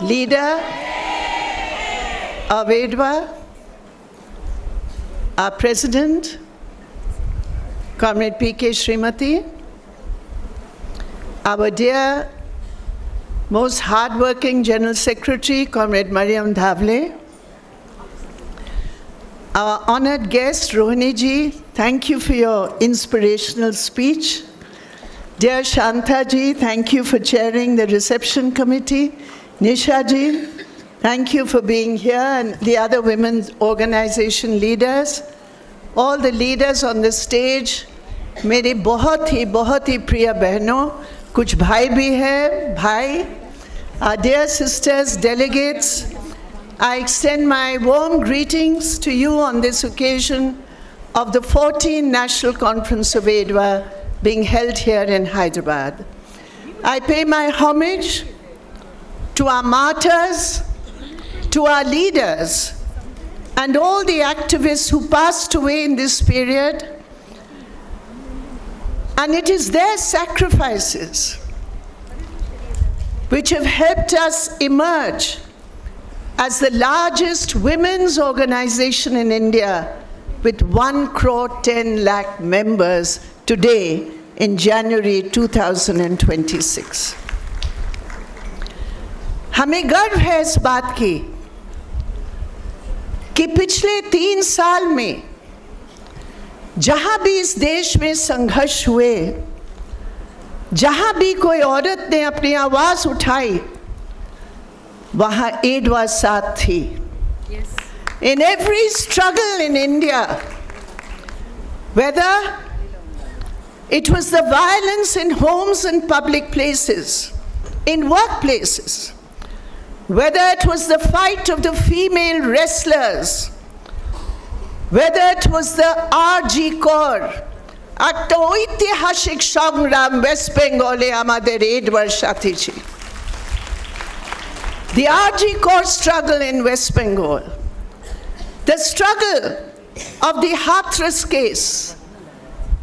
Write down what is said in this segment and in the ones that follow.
leader of EDWA, our president, Comrade P.K. Srimati, our dear, most hardworking General Secretary, Comrade Mariam Dhavle, our honored guest, Rohini ji, thank you for your inspirational speech. Dear Shanta ji, thank you for chairing the reception committee. Nisha ji, thank you for being here, and the other women's organization leaders, all the leaders on the stage, मेरी बहुत ही प्रिय बहनों, कुछ भाई भी हैं, भाई, our dear sisters, delegates, I extend my warm greetings to you on this occasion of the 14th National Conference of EDWA being held here in Hyderabad. I pay my homage to our martyrs, to our leaders, and all the activists who passed away in this period. And it is their sacrifices which have helped us emerge as the largest women's organization in India with 1,10,00,000 members today in January 2026. हमें गर्व है इस बात की कि पिछले 3 साल में जहां भी इस देश में संघर्ष हुए, जहां भी कोई औरत ने अपनी आवाज उठाई, वहां EDWA साथ थी. In every struggle in India, whether it was the violence in homes and public places, in workplaces, whether it was the fight of the female wrestlers, whether it was the RG Corps, একটা ঐতিহাসিক সংগ্রাম West বেঙ্গলে আমাদের Edward সাথীজি, the RG Corps struggle in West Bengal, the struggle of the Hathras case,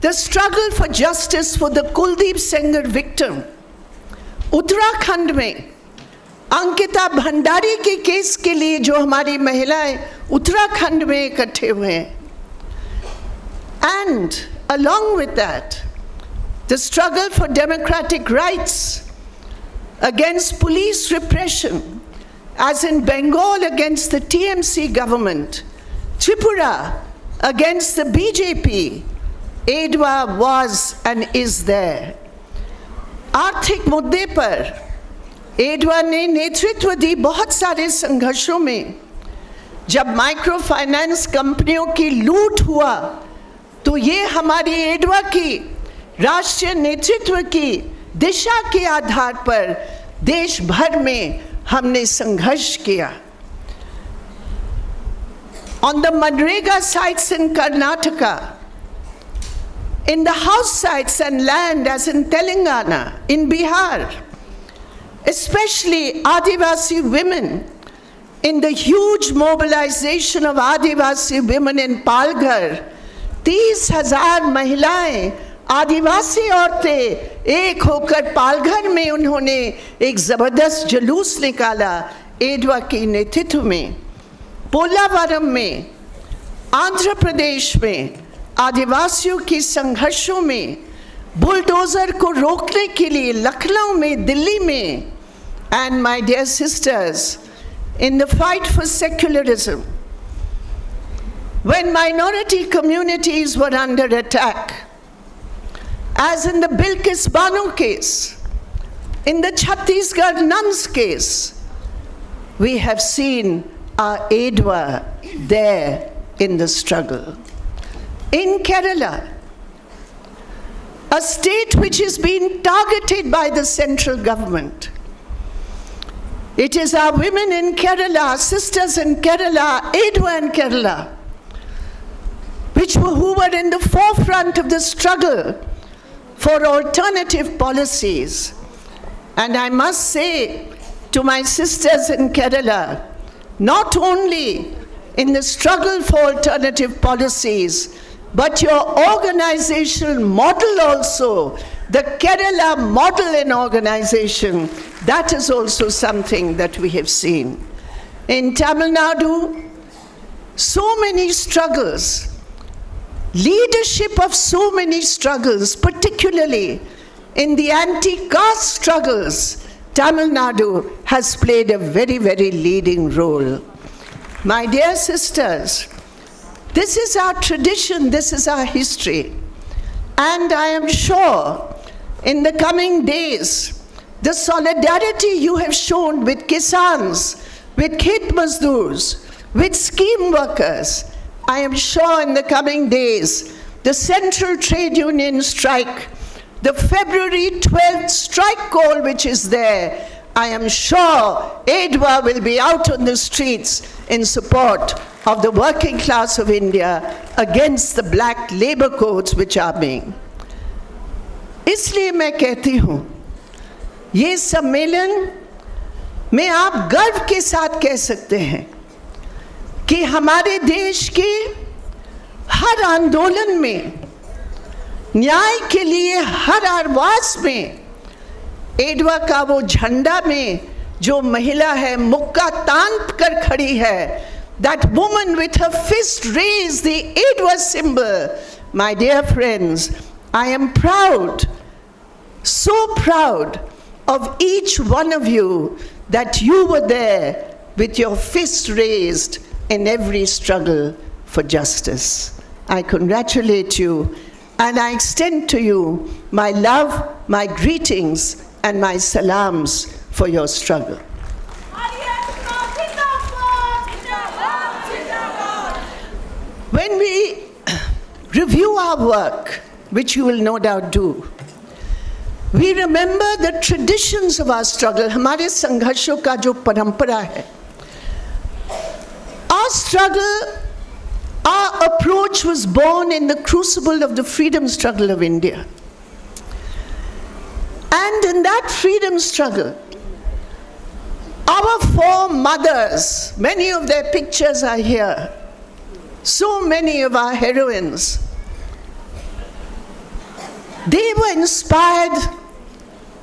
the struggle for justice for the Kuldeep Sengar victim, Uttarakhand में अंकिता भंडारी के case के लिए जो हमारी महिलाएं उत्तराखंड में इकट्ठे हुए हैं, and along with that, the struggle for democratic rights against police repression, as in Bengal against the TMC government, Tripura against the BJP, EDWA was and is there. आर्थिक मुद्दे पर EDWA ने नेतृत्व दी बहुत सारे संघर्षों में. जब माइक्रो फाइनेंस कंपनियों की लूट हुआ, तो ये हमारी EDWA की राष्ट्रीय नेतृत्व की दिशा के आधार पर देश भर में हमने संघर्ष किया. On the Manrega sites in Karnataka, in the house sites and land as in Telangana, in Bihar, especially Adivasi women, in the huge mobilization of Adivasi women in Palghar, 30,000 महिलाएं, आदिवासी औरतें एक होकर पालघर में उन्होंने एक जबरदस्त जुलूस निकाला EDWA की नेतृत्व में. पोलावरम में, आंध्र प्रदेश में आदिवासियों की संघर्षों में बुलडोजर को रोकने के लिए लखनऊ में, दिल्ली में, and my dear sisters, in the fight for secularism, when minority communities were under attack, as in the Bilkis Banu case, in the Chhattisgarh nuns case, we have seen our EDWA there in the struggle. In Kerala, a state which is being targeted by the central government, it is our women in Kerala, our sisters in Kerala, EDWA in Kerala, who were in the forefront of the struggle for alternative policies. And I must say to my sisters in Kerala, not only in the struggle for alternative policies, but your organizational model also the Kerala model in organization, that is also something that we have seen. In Tamil Nadu, so many struggles, leadership of so many struggles, particularly in the anti-caste struggles, Tamil Nadu has played a very, very leading role. My dear sisters, this is our tradition, this is our history. And I am sure in the coming days, the solidarity you have shown with Kisans, with Khet Mazdurs, with scheme workers, I am sure in the coming days, the Central Trade Union strike, the February 12th strike call which is there, I am sure AIDWA will be out on the streets in support of the working class of India against the black labor codes which are being. इसलिए मैं कहती हूँ, ये सम्मेलन में आप गर्व के साथ कह सकते हैं कि हमारे देश के हर आंदोलन में, न्याय के लिए हर आवाज में, एडवा का वो झंडा में जो महिला है, मुक्का तान कर खड़ी है, that woman with her fist raised, the AIDWA symbol. My dear friends, I am proud, so proud of each one of you that you were there with your fist raised in every struggle for justice. I congratulate you and I extend to you my love, my greetings and my salams for your struggle. When we review our work, which you will no doubt do, we remember the traditions of our struggle, हमारे संघर्षों का जो परंपरा है. Our struggle, our approach was born in the crucible of the freedom struggle of India. And in that freedom struggle, our foremothers, many of their pictures are here, so many of our heroines, they were inspired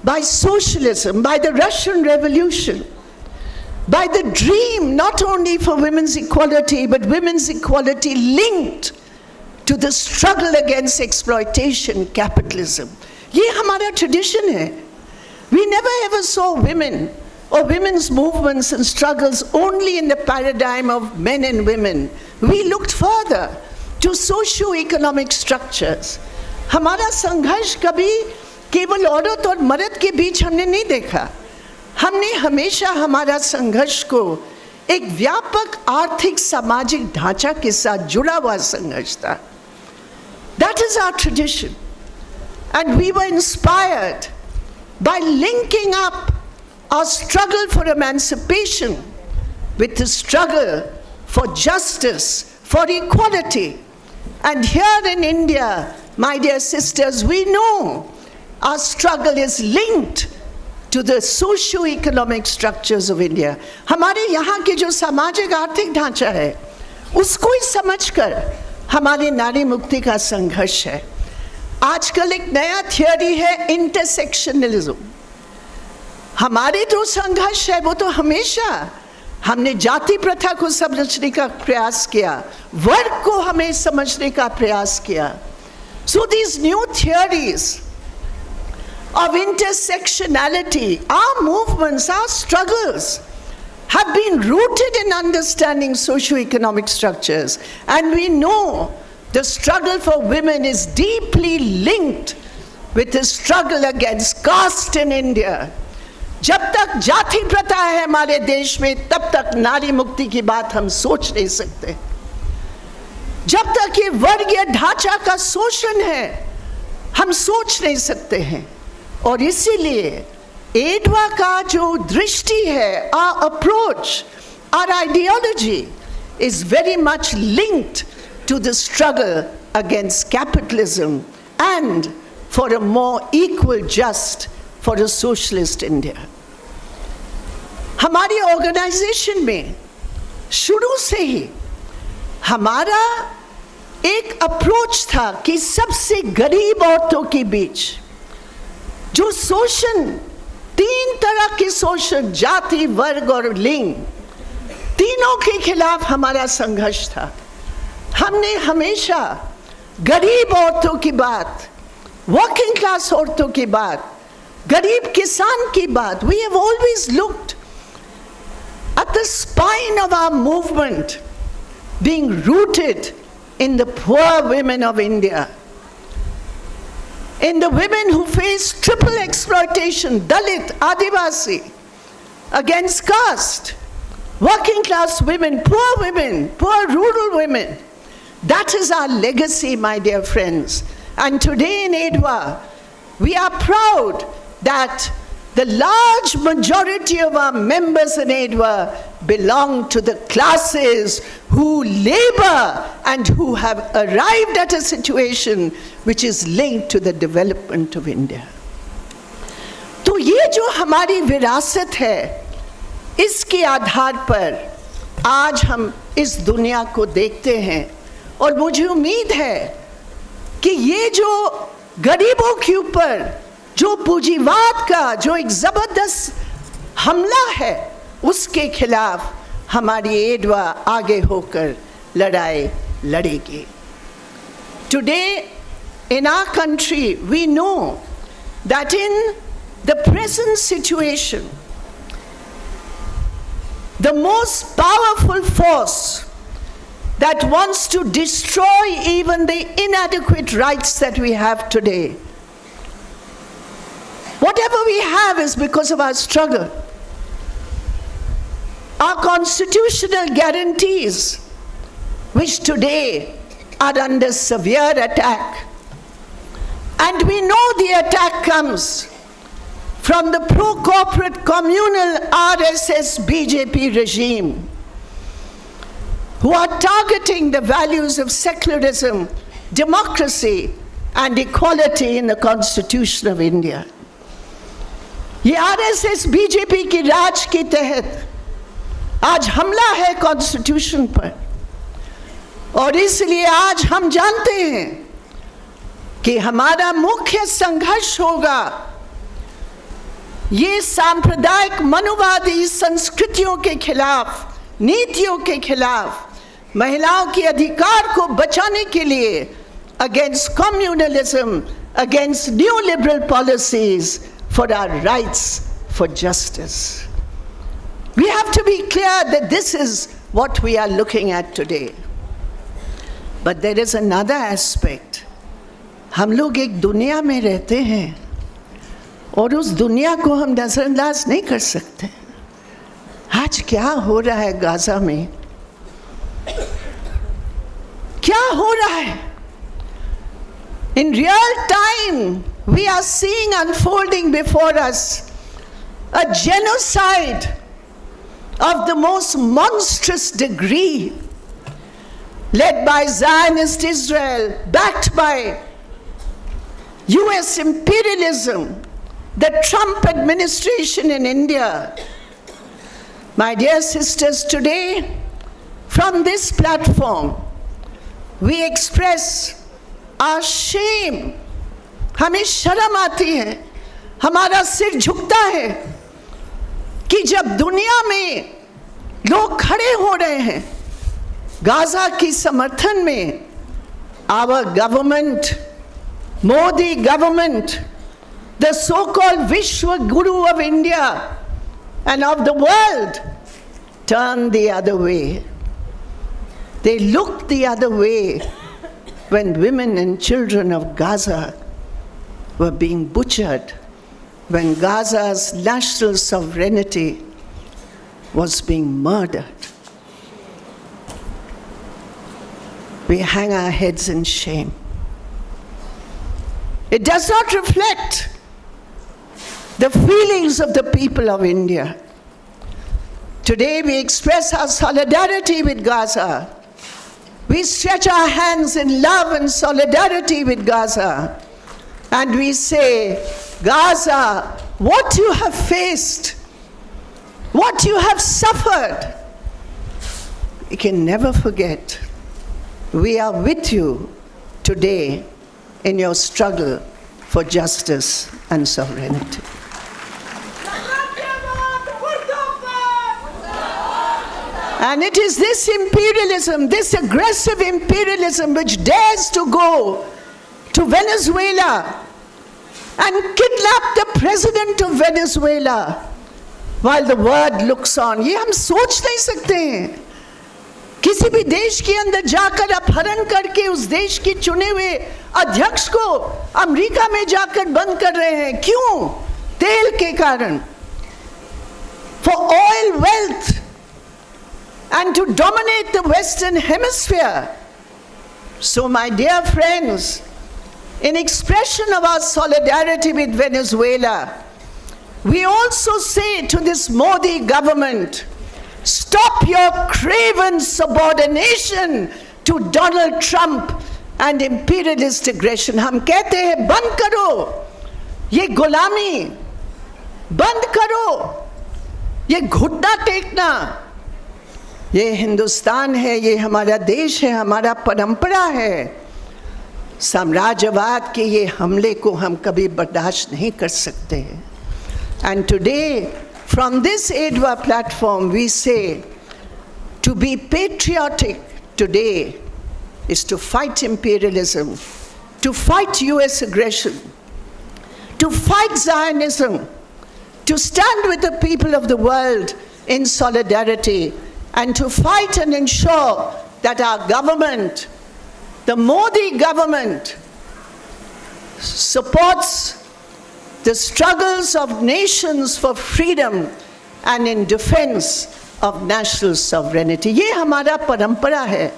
by socialism, by the Russian Revolution, by the dream not only for women's equality, but women's equality linked to the struggle against exploitation, capitalism. ये हमारा tradition है. We never ever saw women or women's movements and struggles only in the paradigm of men and women. We looked further to socio-economic structures. हमारा संघर्ष कभी केवल औरत और मर्द के बीच हमने नहीं देखा. हमने हमेशा हमारा संघर्ष को एक व्यापक आर्थिक सामाजिक ढांचा के साथ जुड़ा हुआ संघर्ष था. That is our tradition. And we were inspired by linking up our struggle for emancipation with the struggle for justice, for equality. And here in India, my dear sisters, we know our struggle is linked to the socio-economic structures of India. हमारे यहाँ के जो सामाजिक आर्थिक ढांचा है, उसको ही समझकर हमारी नारी मुक्ति का संघर्ष है. आजकल एक नया थियोरी है इंटरसेक्शनलिज्म. हमारे जो संघर्ष है वो तो हमेशा हमने जाति प्रथा को समझने का प्रयास किया, वर्ग को हमें समझने का प्रयास किया. So these new theories of intersectionality, our movements, our struggles have been rooted in understanding socio-economic structures. And we know the struggle for women is deeply linked with the struggle against caste in India. जब तक जाति प्रथा है हमारे देश में, तब तक नारी मुक्ति की बात हम सोच नहीं सकते. जब तक ये वर्गीय ढांचा का शोषण है, हम सोच नहीं सकते हैं. और इसीलिए एडवा का जो दृष्टि है, our approach, our ideology is very much linked to the struggle against capitalism and for a more equal, just, for a socialist India. हमारी ऑर्गेनाइजेशन में शुरू से ही हमारा एक अप्रोच था कि सबसे गरीब औरतों के बीच, जो शोषण, 3 तरह के शोषण, जाति, वर्ग और लिंग, तीनों के खिलाफ हमारा संघर्ष था। हमने हमेशा गरीब औरतों की बात, वर्किंग क्लास औरतों की बात, गरीब किसान की बात, we have always looked at the spine of our movement being rooted in the poor women of India, in the women who face triple exploitation, Dalit, Adivasi, against caste, working class women, poor rural women. That is our legacy, my dear friends. And today in Edwa, we are proud that the large majority of our members in Edwa belong to the classes who labor and who have arrived at a situation which is linked to the development of India. तो ये जो हमारी विरासत है, इसके आधार पर आज हम इस दुनिया को देखते हैं और मुझे उम्मीद है कि ये जो गरीबों के ऊपर जो पूंजीवाद का जो एक जबरदस्त हमला है, उसके खिलाफ हमारी एडवा आगे होकर लड़ाई लड़ेगी. Today in our country we know that in the present situation the most powerful force that wants to destroy even the inadequate rights that we have today, whatever we have is because of our struggle. Our constitutional guarantees, which today are under severe attack. And we know the attack comes from the pro-corporate communal RSS BJP regime, who are targeting the values of secularism, democracy, and equality in the Constitution of India. ये RSS BJP की राज के तहत आज हमला है constitution पर, और इसलिए आज हम जानते हैं कि हमारा मुख्य संघर्ष होगा ये सांप्रदायिक मनोवादी संस्कृतियों के खिलाफ, नीतियों के खिलाफ, महिलाओं के अधिकार को बचाने के लिए, against communalism, against neoliberal policies, for our rights, for justice. We have to be clear that this is what we are looking at today. But there is another aspect. हम लोग एक दुनिया में रहते हैं और उस दुनिया को हम नजरअंदाज नहीं कर सकते. आज क्या हो रहा है गाजा में? क्या हो रहा है? In real time, we are seeing unfolding before us a genocide of the most monstrous degree, led by Zionist Israel, backed by US imperialism, the Trump administration in India. My dear sisters, today, from this platform, we express our shame. हमें शर्म आती है, हमारा सिर झुकता है कि जब दुनिया में लोग खड़े हो रहे हैं गाजा की समर्थन में, our government, Modi government, the so-called Vishwa Guru of India and of the world, turned the other way. They looked the other way when women and children of Gaza were being butchered, when Gaza's national sovereignty was being murdered. We hang our heads in shame. It does not reflect the feelings of the people of India. Today we express our solidarity with Gaza. We stretch our hands in love and solidarity with Gaza. And we say, Gaza, what you have faced, what you have suffered, we can never forget. We are with you today in your struggle for justice and sovereignty. And it is this imperialism, this aggressive imperialism, which dares to go to Venezuela and kidnap the president of Venezuela while the world looks on. ये हम सोच नहीं सकते हैं. किसी भी देश के अंदर जाकर अपहरण करके उस देश के चुने हुए अध्यक्ष को अमेरिका में जाकर बंद कर रहे हैं. क्यों? तेल के कारण. For oil wealth and to dominate the Western Hemisphere. So, my dear friends, in expression of our solidarity with Venezuela, we also say to this Modi government, stop your craven subordination to Donald Trump and imperialist aggression. हम कहते हैं बंद करो ये गुलामी, बंद करो ये घुटना टेकना. ये हिंदुस्तान है, ये हमारा देश है, हमारा परंपरा है. साम्राज्यवाद के ये हमले को हम कभी बर्दाश्त नहीं कर सकते हैं. And today, from this ADWA platform, we say to be patriotic today is to fight imperialism, to fight US aggression, to fight Zionism, to stand with the people of the world in solidarity, and to fight and ensure that our government, the Modi government, supports the struggles of nations for freedom and in defense of national sovereignty. ये हमारा परंपरा है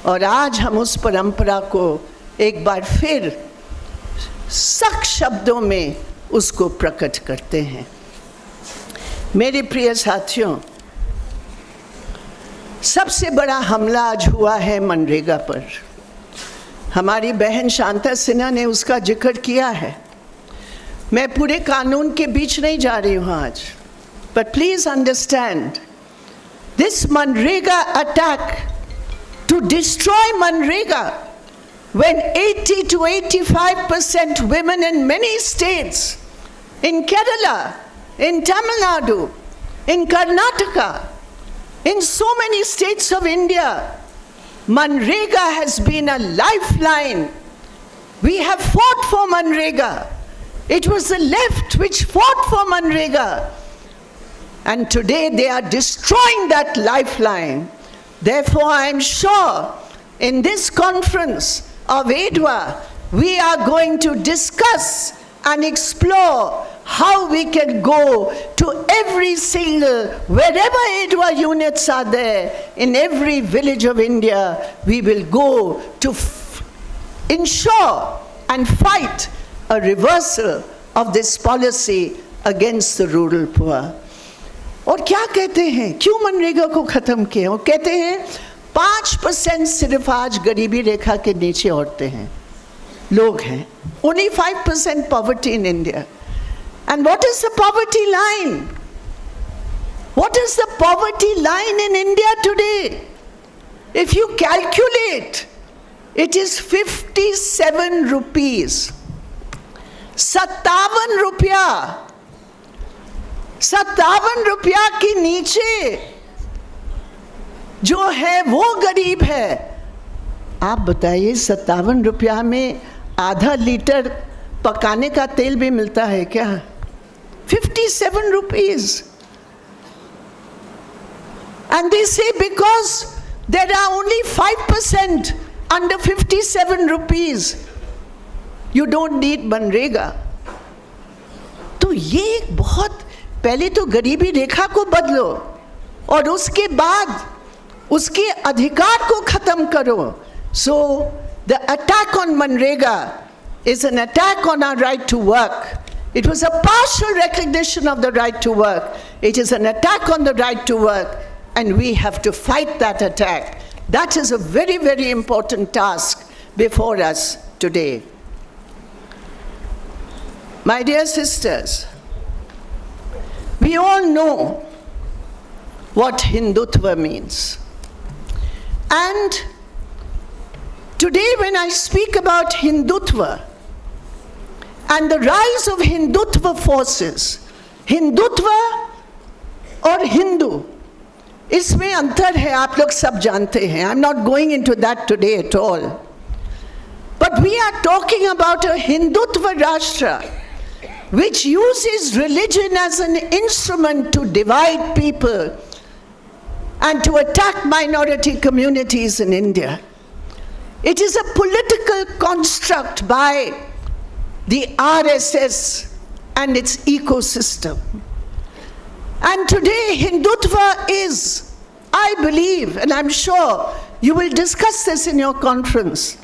और आज हम उस परंपरा को एक बार फिर सख्त शब्दों में उसको प्रकट करते हैं. मेरे प्रिय साथियों, सबसे बड़ा हमला आज हुआ है मनरेगा पर. हमारी बहन शांता सिन्हा ने उसका जिक्र किया है. मैं पूरे कानून के बीच नहीं जा रही हूँ आज, but please understand, this Manrega attack to destroy Manrega, when 80 to 85% women in many states, in Kerala, in Tamil Nadu, in Karnataka, in so many states of India, Manrega has been a lifeline. We have fought for Manrega. It was the left which fought for Manrega. And today they are destroying that lifeline. Therefore, I am sure in this conference of ADWA, we are going to discuss and explore how we can go to every single, wherever ADWA units are there, in every village of India, we will go to ensure and fight a reversal of this policy against the rural poor. और क्या कहते हैं, क्यों मनरेगा को खत्म किया? वो कहते हैं 5% सिर्फ आज गरीबी रेखा के नीचे औरतें हैं, लोग हैं. Only 5% poverty in India. And what is the poverty line? What is the poverty line in India today? If you calculate, it is 57 rupees. 57 रुपया, 57 रुपया के नीचे जो है वो गरीब है. आप बताइए 57 रुपया में आधा लीटर पकाने का तेल भी मिलता है क्या? 57 rupees. And they say because there are only 5% under 57 rupees, you don't need MNREGA. तो ये एक बहुत, पहले तो गरीबी रेखा को बदलो और उसके बाद उसके अधिकार को खत्म करो. So the attack on MNREGA is an attack on our right to work. It was a partial recognition of the right to work. It is an attack on the right to work, and we have to fight that attack. That is a very, very important task before us today. My dear sisters, we all know what Hindutva means. And today when I speak about Hindutva and the rise of Hindutva forces. Hindutva और हिंदू, इसमें अंतर है, आप लोग सब जानते हैं. I'm not going into that today at all. But we are talking about a Hindutva Rashtra which uses religion as an instrument to divide people and to attack minority communities in India. It is a political construct by the RSS and its ecosystem. And today Hindutva is, I believe, and I'm sure you will discuss this in your conference,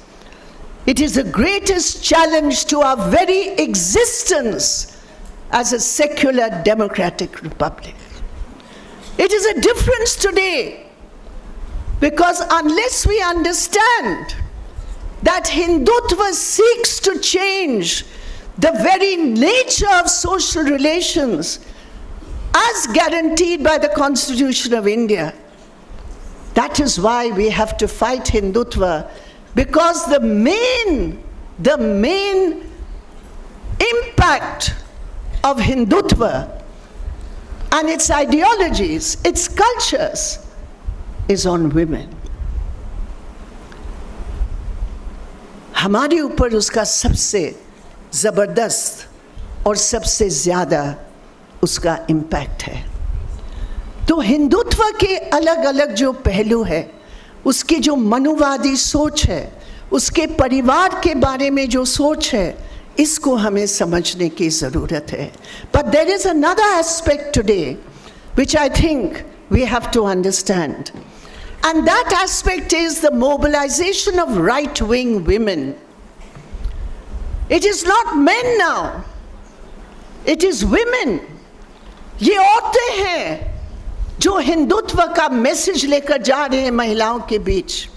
it is the greatest challenge to our very existence as a secular democratic republic. It is a difference today because unless we understand that Hindutva seeks to change the very nature of social relations as guaranteed by the Constitution of India, that is why we have to fight Hindutva, because the main impact of Hindutva and its ideologies, its cultures, is on women. हमारे ऊपर उसका सबसे ज़बरदस्त और सबसे ज़्यादा उसका impact है. तो हिंदुत्व के अलग अलग जो पहलू है, उसकी जो मनुवादी सोच है, उसके परिवार के बारे में जो सोच है, इसको हमें समझने की ज़रूरत है. But there is another aspect today which I think we have to understand. And that aspect is the mobilization of right-wing women. It is not men now. It is women. ये औरतें हैं जो हिंदुत्व का मैसेज लेकर जा रहे हैं महिलाओं के बीच.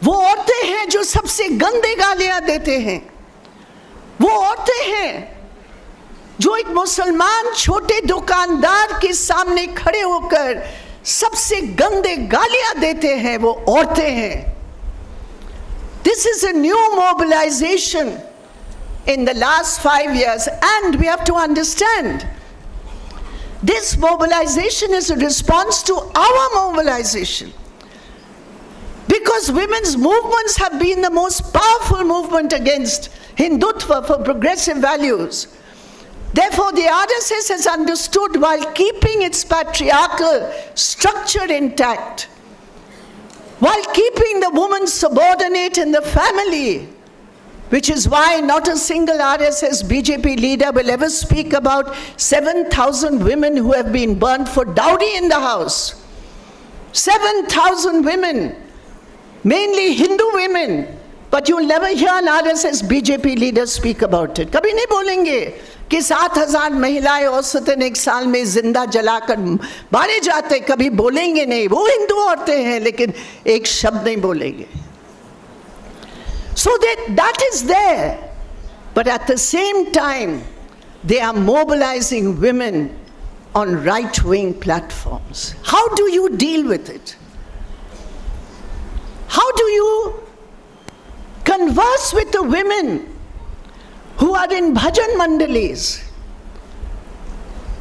वो औरतें हैं जो सबसे गंदे गालियां देते हैं. वो औरतें हैं जो एक मुसलमान छोटे दुकानदार के सामने खड़े होकर सबसे गंदे गालियां देते हैं. वो औरतें हैं. This is a new mobilization in the last 5 years, and we have to understand this mobilization is a response to our mobilization, because women's movements have been the most powerful movement against Hindutva for progressive values. Therefore, the RSS has understood, while keeping its patriarchal structure intact, while keeping the woman subordinate in the family, which is why not a single RSS BJP leader will ever speak about 7,000 women who have been burnt for dowry in the house. 7,000 women, mainly Hindu women, but you'll never hear an RSS BJP leader speak about it. कभी नहीं बोलेंगे कि 7,000 महिलाएं औसतन एक साल में जिंदा जलाकर मारे जाते. कभी बोलेंगे नहीं. वो हिंदू औरतें हैं लेकिन एक शब्द नहीं बोलेंगे. So that is there, but at the same time they are mobilizing women on right-wing platforms. How do you deal with it? How do you converse with the women who are in bhajan mandalis,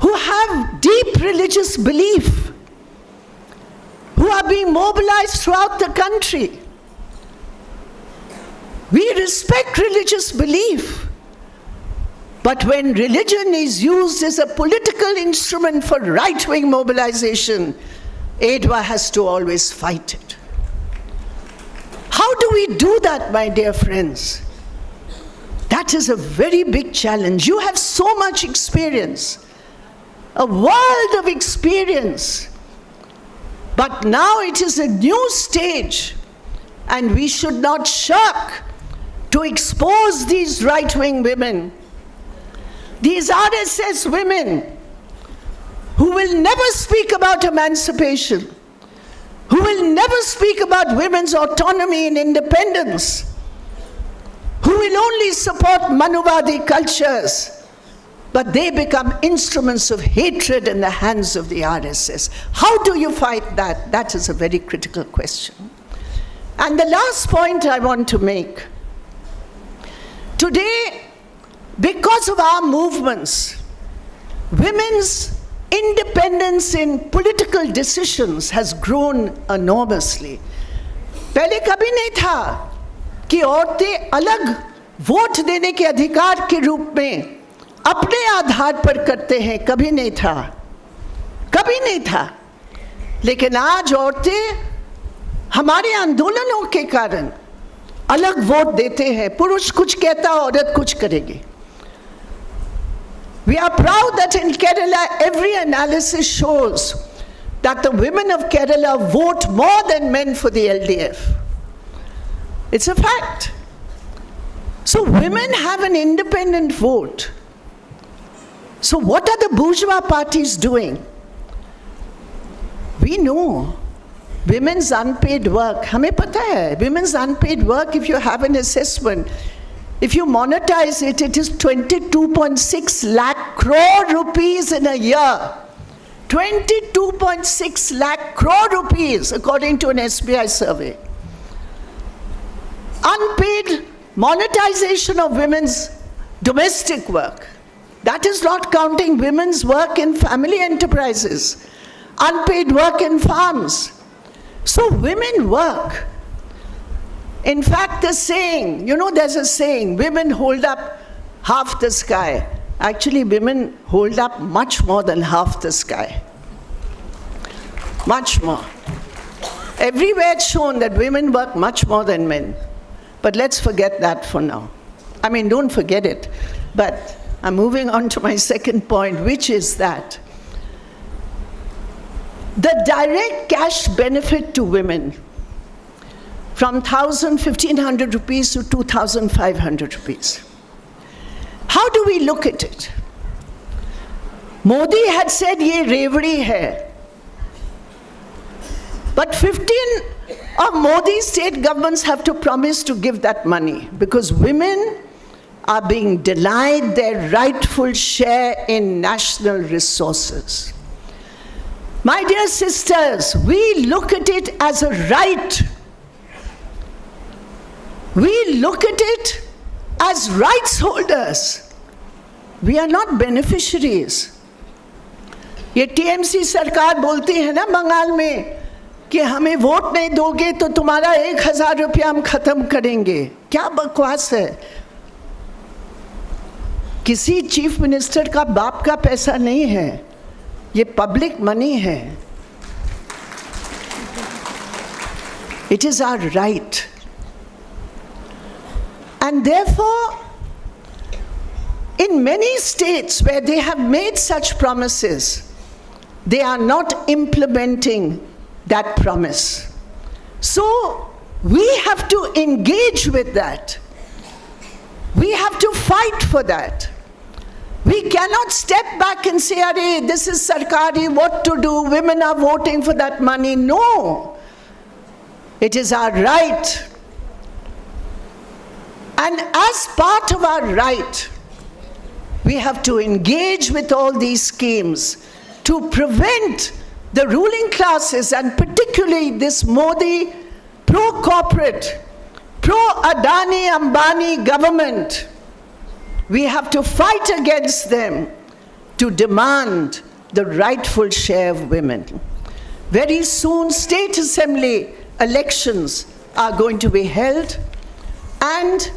who have deep religious belief, who are being mobilized throughout the country? We respect religious belief, but when religion is used as a political instrument for right-wing mobilization, ADWA has to always fight it. How do we do that, my dear friends? That is a very big challenge. You have so much experience, a world of experience, but now it is a new stage, and we should not shirk to expose these right-wing women, these RSS women who will never speak about emancipation, who will never speak about women's autonomy and independence, who will only support Manuvadi cultures, but they become instruments of hatred in the hands of the RSS. How do you fight that? That is a very critical question. And the last point I want to make. Today, because of our movements, women's independence in political decisions has grown enormously. पहले कभी नहीं था कि औरतें अलग vote देने के अधिकार के रूप में अपने आधार पर करते हैं, कभी नहीं था, कभी नहीं था। लेकिन आज औरतें हमारे आंदोलनों के कारण अलग वोट देते हैं। पुरुष कुछ कहता, औरत कुछ करेगी। We are proud that in Kerala, every analysis shows that the women of Kerala vote more than men for the LDF. It's a fact. So women have an independent vote. So what are the bourgeois parties doing? We know women's unpaid work. हमें पता है, women's unpaid work, if you have an assessment, if you monetize it, it is 22.6 lakh crore rupees in a year. 22.6 lakh crore rupees, according to an SBI survey. Unpaid monetization of women's domestic work. That is not counting women's work in family enterprises, unpaid work in farms. So women work. In fact, the saying, there's a saying, women hold up half the sky. Actually, women hold up much more than half the sky. Much more. Everywhere it's shown that women work much more than men. But let's forget that for now. I mean, don't forget it. But I'm moving on to my second point, which is that the direct cash benefit to women from 1,500 rupees to 2,500 rupees. How do we look at it? Modi had said, ye revdi hai. But 15 of Modi's state governments have to promise to give that money because women are being denied their rightful share in national resources. My dear sisters, we look at it as a right. We look at it as rights holders. We are not beneficiaries. ये TMC सरकार बोलती है ना बंगाल में कि हमें vote नहीं दोगे तो तुम्हारा 1,000 रुपया हम खत्म करेंगे। क्या बकवास है? किसी चीफ मिनिस्टर का बाप का पैसा नहीं है, ये पब्लिक मनी है। It is our right. And therefore, in many states where they have made such promises, they are not implementing that promise. So we have to engage with that. We have to fight for that. We cannot step back and say, "Arey, this is Sarkari, what to do? Women are voting for that money." No. It is our right. And as part of our right, we have to engage with all these schemes to prevent the ruling classes, and particularly this Modi pro-corporate, pro-Adani Ambani government. We have to fight against them to demand the rightful share of women. Very soon, state assembly elections are going to be held, and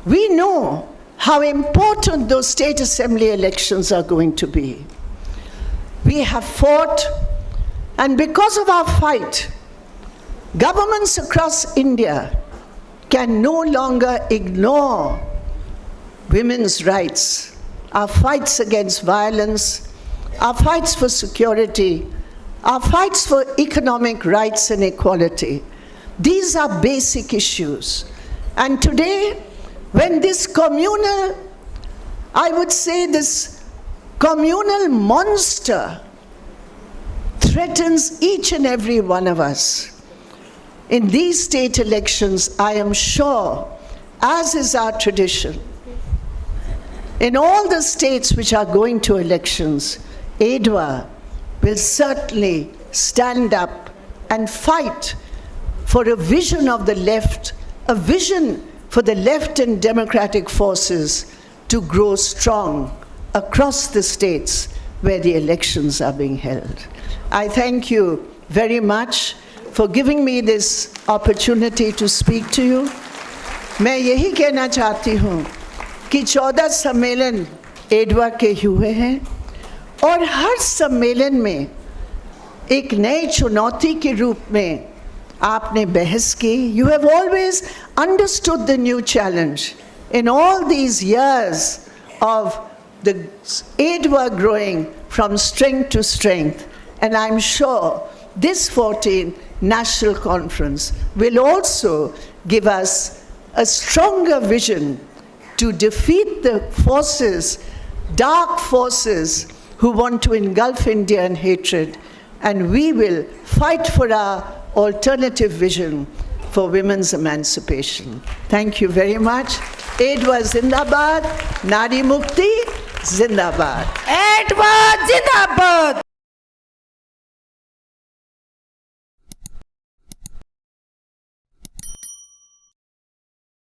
we know how important those state assembly elections are going to be. We have fought, and because of our fight, governments across India can no longer ignore women's rights, our fights against violence, our fights for security, our fights for economic rights and equality. These are basic issues. And today, when this communal, I would say this communal monster threatens each and every one of us, in these state elections, I am sure, as is our tradition, in all the states which are going to elections, ADWA will certainly stand up and fight for a vision of the left, a vision for the left and democratic forces to grow strong across the states where the elections are being held. I thank you very much for giving me this opportunity to speak to you. मैं यही कहना चाहती हूँ कि 14 सम्मेलन एडवा के हुए हैं और हर सम्मेलन में एक नई चुनौती के रूप में आपने बहस की. You have always understood the new challenge. In all these years of the ADWA growing from strength to strength, and I'm sure this 14th National Conference will also give us a stronger vision to defeat the forces, dark forces who want to engulf India in hatred, and we will fight for our alternative vision for women's emancipation. Thank you very much. ADWA Zindabad, Nari Mukti Zindabad. ADWA Zindabad.